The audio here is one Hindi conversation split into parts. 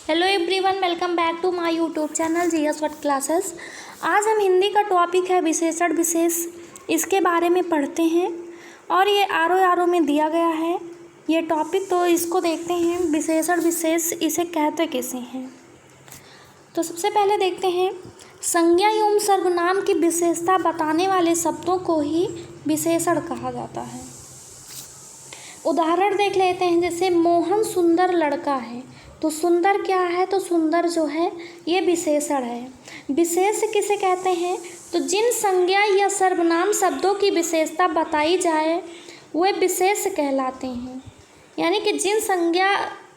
Hello everyone, welcome back to my YouTube channel GS word classes. आज हम हिंदी का टॉपिक है विशेषण विशेष, इसके बारे में पढ़ते हैं और ये आरो में दिया गया है ये टॉपिक। तो इसको देखते हैं, विशेषण विशेष इसे कहते कैसे हैं। तो सबसे पहले देखते हैं, संज्ञा एवं सर्वनाम की विशेषता बताने वाले शब्दों को ही विशेषण कहा जाता है। उदाहरण देख लेते हैं, जैसे मोहन सुंदर लड़का है, तो सुंदर क्या है, तो सुंदर जो है ये विशेषण है। विशेष किसे कहते हैं, तो जिन संज्ञा या सर्वनाम शब्दों की विशेषता बताई जाए वे विशेष कहलाते हैं। यानी कि जिन संज्ञा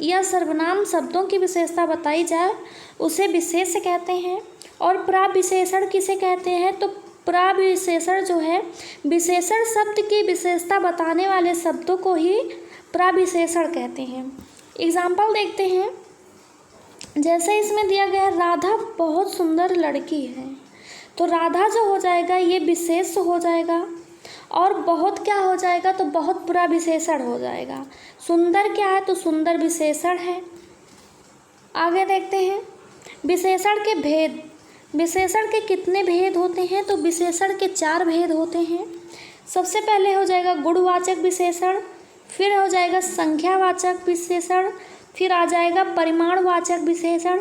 या सर्वनाम शब्दों की विशेषता बताई जाए उसे विशेष कहते हैं। और प्रविशेषण किसे कहते हैं, तो प्रविशेषण जो है विशेषण शब्द की विशेषता बताने वाले शब्दों को ही प्रविशेषण कहते हैं। एग्जाम्पल देखते हैं, जैसे इसमें दिया गया है, राधा बहुत सुंदर लड़की है, तो राधा जो हो जाएगा ये विशेष हो जाएगा। और बहुत क्या हो जाएगा, तो बहुत प्रविशेषण हो जाएगा। सुंदर क्या है, तो सुंदर विशेषण है। आगे देखते हैं, विशेषण के भेद। विशेषण के कितने भेद होते हैं, तो विशेषण के 4 भेद होते हैं। सबसे पहले हो जाएगा गुणवाचक विशेषण, फिर हो जाएगा संख्यावाचक विशेषण, फिर आ जाएगा परिमाणवाचक विशेषण,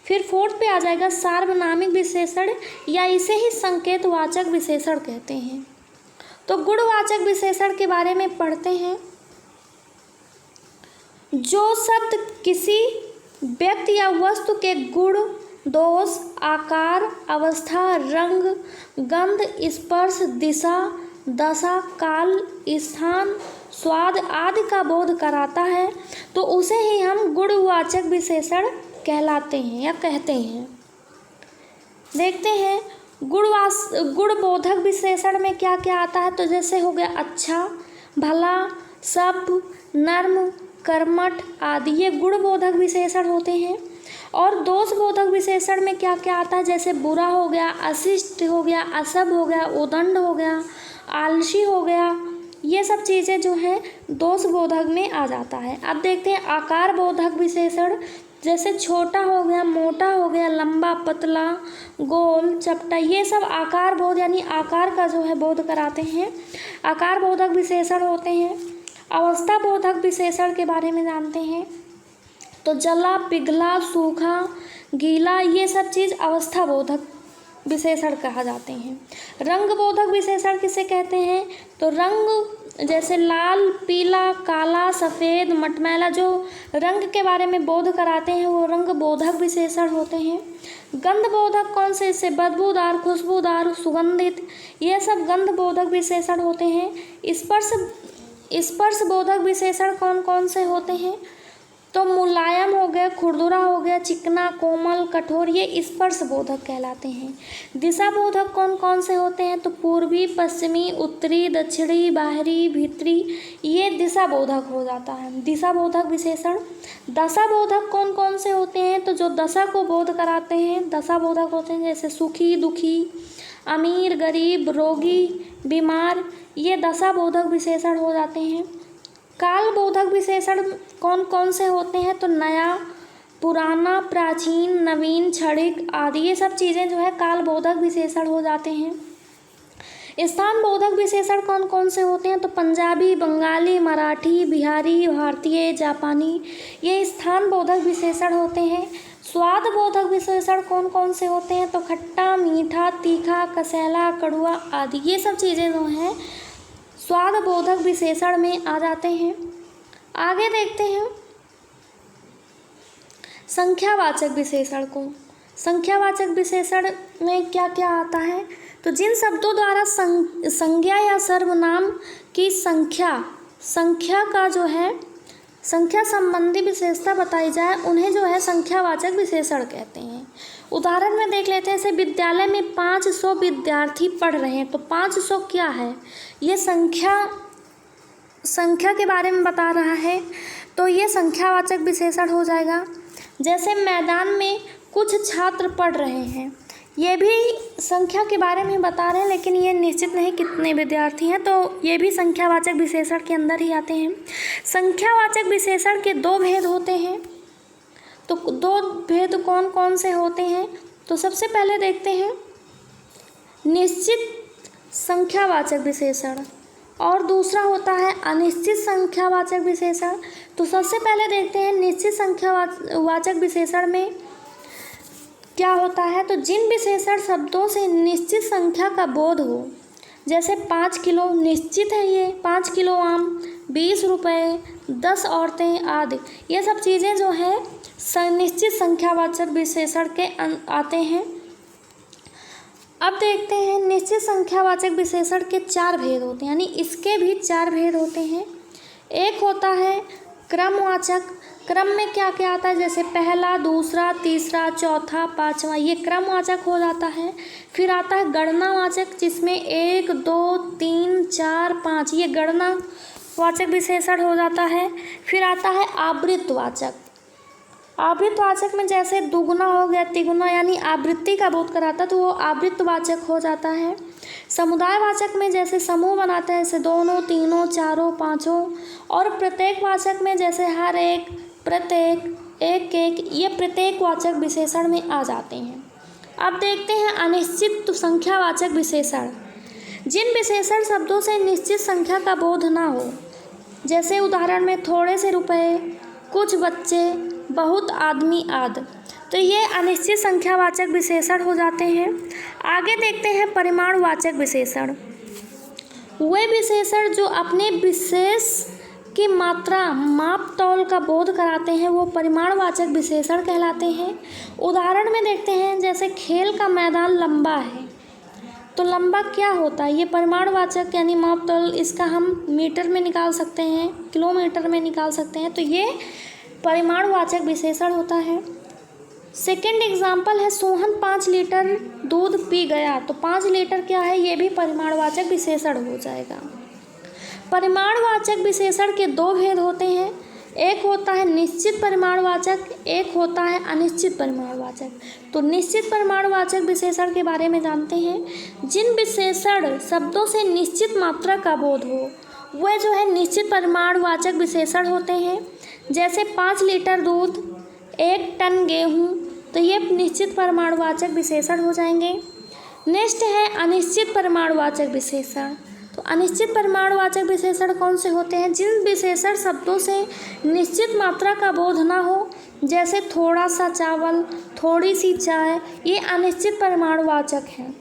फिर 4th पे आ जाएगा सार्वनामिक विशेषण या इसे ही संकेतवाचक विशेषण कहते हैं। तो गुणवाचक विशेषण के बारे में पढ़ते हैं। जो शब्द किसी व्यक्ति या वस्तु के गुण, दोष, आकार, अवस्था, रंग, गंध, स्पर्श, दिशा, दशा, काल, स्थान, स्वाद आदि का बोध कराता है तो उसे ही हम गुणवाचक विशेषण कहलाते हैं या कहते हैं। देखते हैं, गुणबोधक विशेषण में क्या क्या आता है, तो जैसे हो गया अच्छा, भला, सभ्य, नर्म, कर्मठ आदि, ये गुणबोधक विशेषण होते हैं। और दोषबोधक विशेषण में क्या क्या आता है, जैसे बुरा हो गया, अशिष्ट हो गया, असभ्य हो गया, उदंड हो गया, आलसी हो गया, ये सब चीज़ें जो हैं दोषबोधक में आ जाता है। अब देखते हैं आकार बोधक विशेषण, जैसे छोटा हो गया, मोटा हो गया, लंबा, पतला, गोल, चपटा, ये सब आकार बोध यानी आकार का जो है बोध कराते हैं, आकार बोधक विशेषण होते हैं। अवस्था बोधक विशेषण के बारे में जानते हैं, तो जला, पिघला, सूखा, गीला, ये सब चीज़ अवस्था बोधक विशेषण कहा जाते हैं। रंग बोधक विशेषण किसे कहते हैं, तो रंग जैसे लाल, पीला, काला, सफ़ेद, मटमैला, जो रंग के बारे में बोध कराते हैं वो रंग बोधक विशेषण होते हैं। गंध बोधक कौन से, इससे बदबूदार, खुशबूदार, सुगंधित, ये सब गंध बोधक विशेषण होते हैं। स्पर्श बोधक विशेषण कौन कौन से होते हैं, तो मुलायम हो गया, खुरदुरा हो गया, चिकना, कोमल, कठोर, ये स्पर्श बोधक कहलाते हैं। दिशा बोधक कौन कौन से होते हैं, तो पूर्वी, पश्चिमी, उत्तरी, दक्षिणी, बाहरी, भीतरी, ये दिशा बोधक हो जाता है, दिशा बोधक विशेषण। दशा बोधक कौन कौन से होते हैं, तो जो दशा को बोध कराते हैं दशा बोधक होते हैं, जैसे सुखी, दुखी, अमीर, गरीब, रोगी, बीमार, ये दशा बोधक विशेषण हो जाते हैं। काल बोधक विशेषण कौन कौन से होते हैं, तो नया, पुराना, प्राचीन, नवीन, क्षणिक आदि, ये सब चीज़ें जो है काल बोधक विशेषण हो जाते हैं। स्थान बोधक विशेषण कौन कौन से होते हैं, तो पंजाबी, बंगाली, मराठी, बिहारी, भारतीय, जापानी, ये स्थान बोधक विशेषण होते हैं। स्वाद बोधक विशेषण कौन कौन से होते हैं, तो खट्टा, मीठा, तीखा, कसैला, कड़वा आदि, ये सब चीज़ें जो हैं स्वाद बोधक विशेषण में आ जाते हैं। आगे देखते हैं संख्यावाचक विशेषण को। संख्यावाचक विशेषण में क्या क्या आता है, तो जिन शब्दों द्वारा संज्ञा या सर्वनाम की संख्या का जो है संख्या संबंधी विशेषता बताई जाए उन्हें जो है संख्यावाचक विशेषण कहते हैं। उदाहरण में देख लेते हैं, जैसे विद्यालय में 500 विद्यार्थी पढ़ रहे हैं, तो 500 क्या है, ये संख्या के बारे में बता रहा है, तो ये संख्यावाचक विशेषण हो जाएगा। जैसे मैदान में कुछ छात्र पढ़ रहे हैं, ये भी संख्या के बारे में बता रहे हैं, लेकिन ये निश्चित नहीं कितने विद्यार्थी हैं, तो ये भी संख्यावाचक विशेषण के अंदर ही आते हैं। संख्यावाचक विशेषण के 2 भेद होते हैं, तो दो भेद कौन कौन से होते हैं? तो सबसे पहले देखते हैं निश्चित संख्यावाचक विशेषण और दूसरा होता है अनिश्चित संख्यावाचक विशेषण। तो सबसे पहले देखते हैं निश्चित संख्यावाचक विशेषण में क्या होता है। तो जिन विशेषण शब्दों से निश्चित संख्या का बोध हो, जैसे 5 किलो निश्चित है, ये 5 किलो आम, 20 रुपये, 10 औरतें आदि, ये सब चीज़ें जो है निश्चित संख्यावाचक विशेषण के आते हैं। अब देखते हैं निश्चित संख्यावाचक विशेषण के 4 भेद होते हैं, यानी इसके भी 4 भेद होते हैं। एक होता है क्रमवाचक। क्रम में क्या क्या आता है, जैसे पहला, दूसरा, तीसरा, चौथा, पांचवा, ये क्रमवाचक हो जाता है। फिर आता है गणनावाचक, जिसमें 1, 2, 3, 4, 5, ये गणनावाचक विशेषण हो जाता है। फिर आता है आवृत्तवाचक। आवृत्तवाचक में जैसे दुगुना हो गया, तिगुना, यानी आवृत्ति का बोध कराता, तो वो आवृत्तवाचक हो जाता है। समुदायवाचक में जैसे समूह बनाते हैं, जैसे दोनों, तीनों, चारों, पांचों। और प्रत्येकवाचक में जैसे हर एक, प्रत्येक, एक एक, ये प्रत्येकवाचक विशेषण में आ जाते हैं। अब देखते हैं अनिश्चित संख्यावाचक विशेषण। जिन विशेषण शब्दों से निश्चित संख्या का बोध ना हो, जैसे उदाहरण में थोड़े से रुपए, कुछ बच्चे, बहुत आदमी आदि, तो ये अनिश्चित संख्यावाचक विशेषण हो जाते हैं। आगे देखते हैं परिमाणवाचक विशेषण। वे विशेषण जो अपने विशेष की मात्रा, माप तौल का बोध कराते हैं, वो परिमाणवाचक विशेषण कहलाते हैं। उदाहरण में देखते हैं जैसे खेल का मैदान लंबा है, तो लंबा क्या होता है, ये परिमाणवाचक यानी माप तौल, इसका हम मीटर में निकाल सकते हैं, किलोमीटर में निकाल सकते हैं, तो ये परिमाणवाचक विशेषण होता है। सेकेंड एग्जाम्पल है सोहन 5 लीटर दूध पी गया, तो 5 लीटर क्या है, ये भी परिमाणवाचक विशेषण हो जाएगा। परिमाणवाचक विशेषण के 2 भेद होते हैं, एक होता है निश्चित परिमाणवाचक, एक होता है अनिश्चित परिमाणवाचक। तो निश्चित परिमाणवाचक विशेषण के बारे में जानते हैं। जिन विशेषण शब्दों से निश्चित मात्रा का बोध हो, वह जो है निश्चित परिमाणवाचक विशेषण होते हैं। जैसे 5 लीटर दूध, 1 टन गेहूँ, तो ये निश्चित परिमाणवाचक विशेषण हो जाएंगे। नेक्स्ट है अनिश्चित परिमाणवाचक विशेषण। तो अनिश्चित परिमाणवाचक विशेषण कौन से होते हैं, जिन विशेषण शब्दों से निश्चित मात्रा का बोध ना हो, जैसे थोड़ा सा चावल, थोड़ी सी चाय, ये अनिश्चित परिमाणवाचक हैं।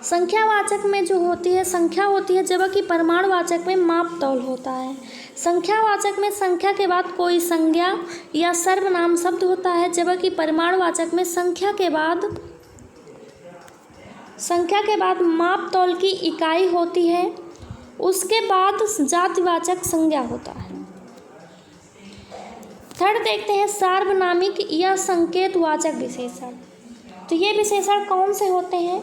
संख्यावाचक में जो होती है संख्या होती है, जबकि परिमाणवाचक में माप तौल होता है। संख्यावाचक में संख्या के बाद कोई संज्ञा या सर्वनाम शब्द होता है, जबकि परिमाणवाचक में संख्या के बाद माप तौल की इकाई होती है, उसके बाद जातिवाचक संज्ञा होता है। थर्ड देखते हैं सार्वनामिक या संकेतवाचक विशेषण। तो ये विशेषण कौन से होते हैं,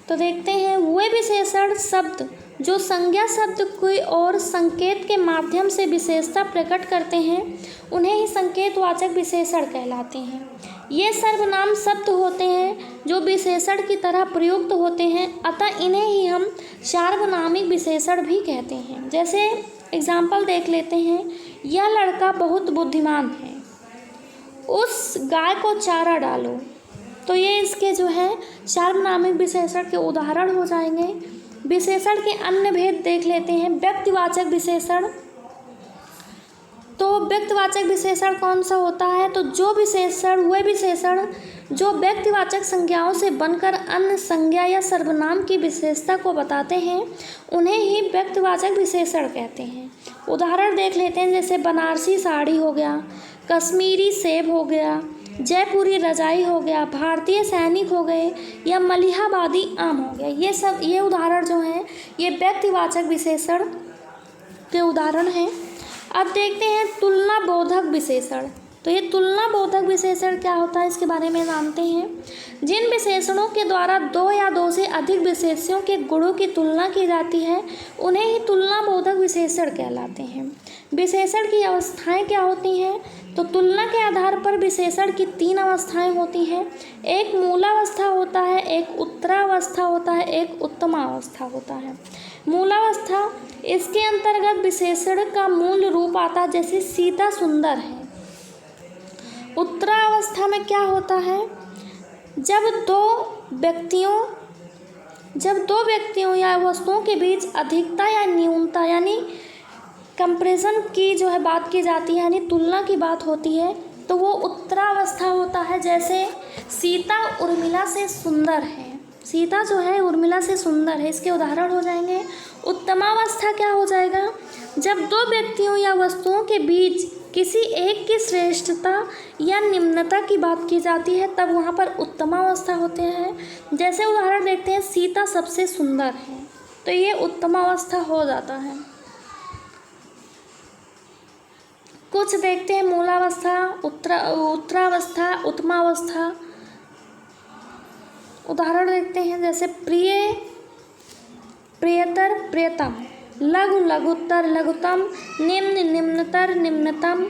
तो देखते हैं वे विशेषण शब्द जो संज्ञा शब्द कोई और संकेत के माध्यम से विशेषता प्रकट करते हैं, उन्हें ही संकेतवाचक विशेषण कहलाते हैं। ये सर्वनाम शब्द होते हैं जो विशेषण की तरह प्रयुक्त होते हैं, अतः इन्हें ही हम सार्वनामिक विशेषण भी कहते हैं। जैसे एग्जाम्पल देख लेते हैं, यह लड़का बहुत बुद्धिमान है, उस गाय को चारा डालो, तो ये इसके जो है सार्वनामिक विशेषण के उदाहरण हो जाएंगे। विशेषण के अन्य भेद देख लेते हैं। व्यक्तिवाचक विशेषण, तो व्यक्तिवाचक विशेषण कौन सा होता है, तो वे विशेषण जो व्यक्तिवाचक संज्ञाओं से बनकर अन्य संज्ञा या सर्वनाम की विशेषता को बताते हैं, उन्हें ही व्यक्तिवाचक विशेषण कहते हैं। उदाहरण देख लेते हैं, जैसे बनारसी साड़ी हो गया, कश्मीरी सेब हो गया, जयपुरी रजाई हो गया, भारतीय सैनिक हो गए, या मलिहाबादी आम हो गया। ये उदाहरण जो हैं ये व्यक्तिवाचक विशेषण के उदाहरण हैं। अब देखते हैं तुलना बोधक विशेषण। तो ये तुलना बोधक विशेषण क्या होता है, इसके बारे में जानते हैं। जिन विशेषणों के द्वारा 2 या 2 से अधिक विशेषणों के गुणों की तुलना की जाती है, उन्हें ही तुलना बोधक विशेषण कहलाते हैं। विशेषण की अवस्थाएं क्या होती हैं, तो तुलना के आधार पर विशेषण की 3 अवस्थाएं होती हैं। एक मूलावस्था होता है, एक उत्तरावस्था होता है, एक उत्तमावस्था होता है। मूलावस्था, इसके अंतर्गत विशेषण का मूल रूप आता है, जैसे सीता सुंदर है। उत्तरावस्था में क्या होता है, जब दो व्यक्तियों या वस्तुओं के बीच अधिकता या न्यूनता यानी कंपैरिजन की जो है बात की जाती है, यानी तुलना की बात होती है, तो वो उत्तरावस्था होता है। जैसे सीता उर्मिला से सुंदर है, सीता जो है उर्मिला से सुंदर है, इसके उदाहरण हो जाएंगे। उत्तमावस्था क्या हो जाएगा, जब दो व्यक्तियों या वस्तुओं के बीच किसी एक की श्रेष्ठता या निम्नता की बात की जाती है, तब वहाँ पर उत्तमावस्था होते हैं। जैसे उदाहरण देखते हैं, सीता सबसे सुंदर है, तो ये उत्तमावस्था हो जाता है। कुछ देखते हैं मूलावस्था, उत्तरावस्था, उत्तमावस्था। उदाहरण देखते हैं, जैसे प्रिय प्रियतर प्रियतम, लघु लघुत्तर लघुतम, निम्न निम्नतर निम्नतम,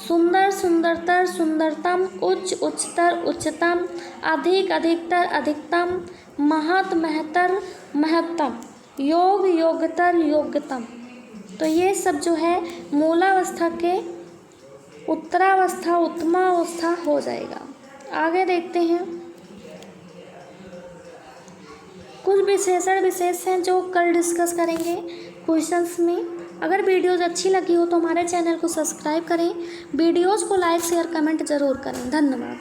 सुंदर सुंदरतर सुंदरतम, उच्च उच्चतर उच्चतम, अधिक अधिकतर अधिकतम, महत महतर महत्तम, योग योग्यतर योग्यतम। तो ये सब जो है मूलावस्था के उत्तरावस्था उत्तमावस्था हो जाएगा। आगे देखते हैं, कुछ विशेष हैं जो कल डिस्कस करेंगे क्वेश्चंस में। अगर वीडियोज़ अच्छी लगी हो तो हमारे चैनल को सब्सक्राइब करें, वीडियोज़ को लाइक शेयर कमेंट ज़रूर करें। धन्यवाद।